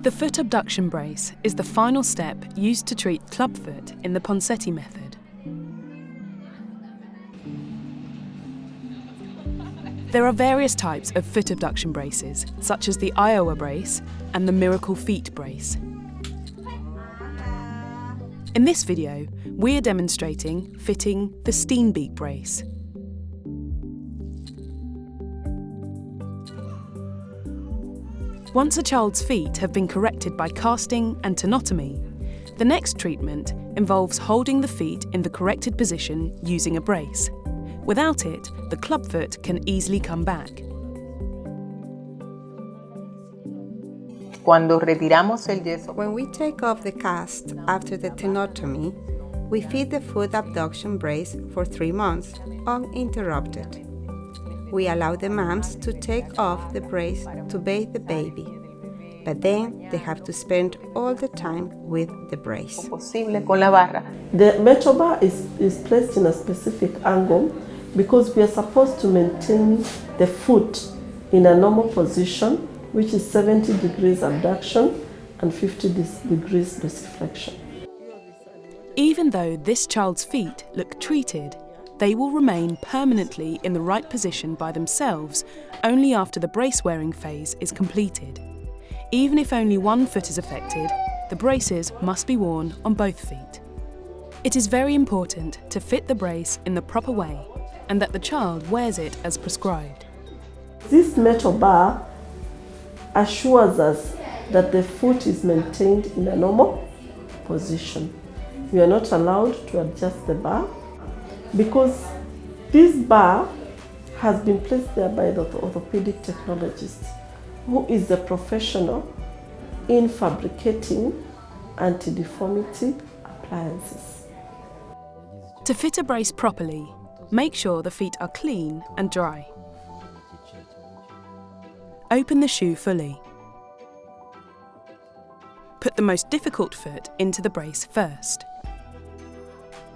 The foot abduction brace is the final step used to treat clubfoot in the Ponseti Method. There are various types of foot abduction braces, such as the Iowa brace and the Miracle Feet brace. In this video, we are demonstrating fitting the Steenbeek brace. Once a child's feet have been corrected by casting and tenotomy, the next treatment involves holding the feet in the corrected position using a brace. Without it, the clubfoot can easily come back. When we take off the cast after the tenotomy, we feed the foot abduction brace for 3 months, uninterrupted. We allow the moms to take off the brace to bathe the baby, but then they have to spend all the time with the brace. The metal bar is placed in a specific angle because we are supposed to maintain the foot in a normal position, which is 70 degrees abduction and 50 degrees dorsiflexion. Even though this child's feet look treated, they will remain permanently in the right position by themselves only after the brace-wearing phase is completed. Even if only one foot is affected, the braces must be worn on both feet. It is very important to fit the brace in the proper way and that the child wears it as prescribed. This metal bar assures us that the foot is maintained in a normal position. We are not allowed to adjust the bar because this bar has been placed there by the orthopedic technologist, who is a professional in fabricating anti-deformity appliances. To fit a brace properly, make sure the feet are clean and dry. Open the shoe fully. Put the most difficult foot into the brace first.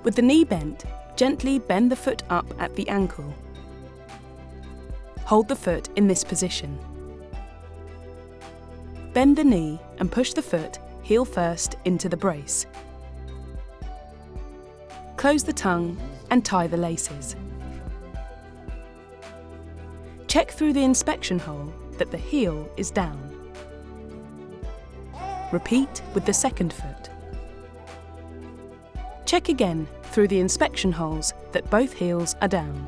With the knee bent, gently bend the foot up at the ankle. Hold the foot in this position. Bend the knee and push the foot, heel first, into the brace. Close the tongue and tie the laces. Check through the inspection hole that the heel is down. Repeat with the second foot. Check again through the inspection holes that both heels are down.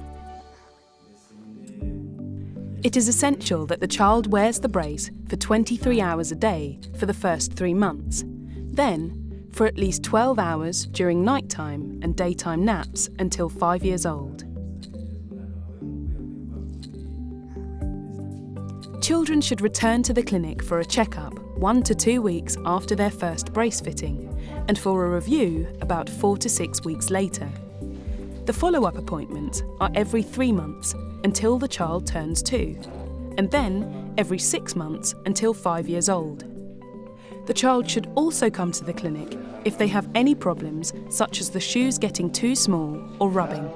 It is essential that the child wears the brace for 23 hours a day for the first 3 months, then for at least 12 hours during nighttime and daytime naps until 5 years old. Children should return to the clinic for a checkup 1 to 2 weeks after their first brace fitting, and for a review about 4 to 6 weeks later. The follow-up appointments are every 3 months until the child turns 2, and then every 6 months until 5 years old. The child should also come to the clinic if they have any problems, such as the shoes getting too small or rubbing.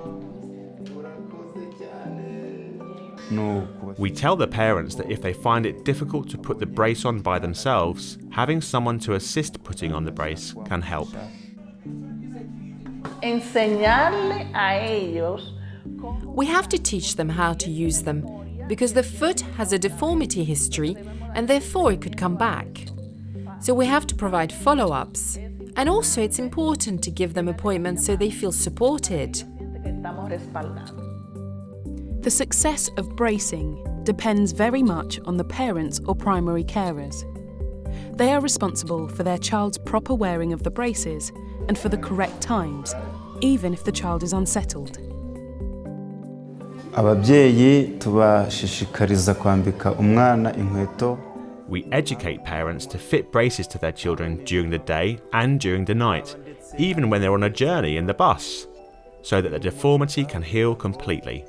We tell the parents that if they find it difficult to put the brace on by themselves, having someone to assist putting on the brace can help. We have to teach them how to use them, because the foot has a deformity history and therefore it could come back. So we have to provide follow-ups. And also it's important to give them appointments so they feel supported. The success of bracing depends very much on the parents or primary carers. They are responsible for their child's proper wearing of the braces and for the correct times, even if the child is unsettled. Ababyeyi tubashishikariza kwambika umwana inkweto. We educate parents to fit braces to their children during the day and during the night, even when they're on a journey in the bus, so that the deformity can heal completely.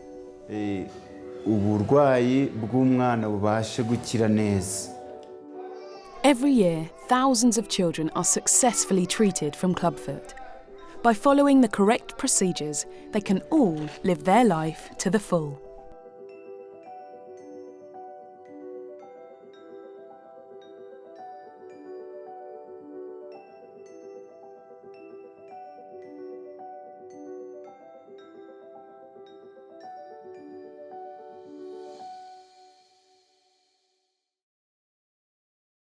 Uburwayi bw'umwana bubashe gukira neza. Every year, thousands of children are successfully treated from clubfoot. By following the correct procedures, they can all live their life to the full.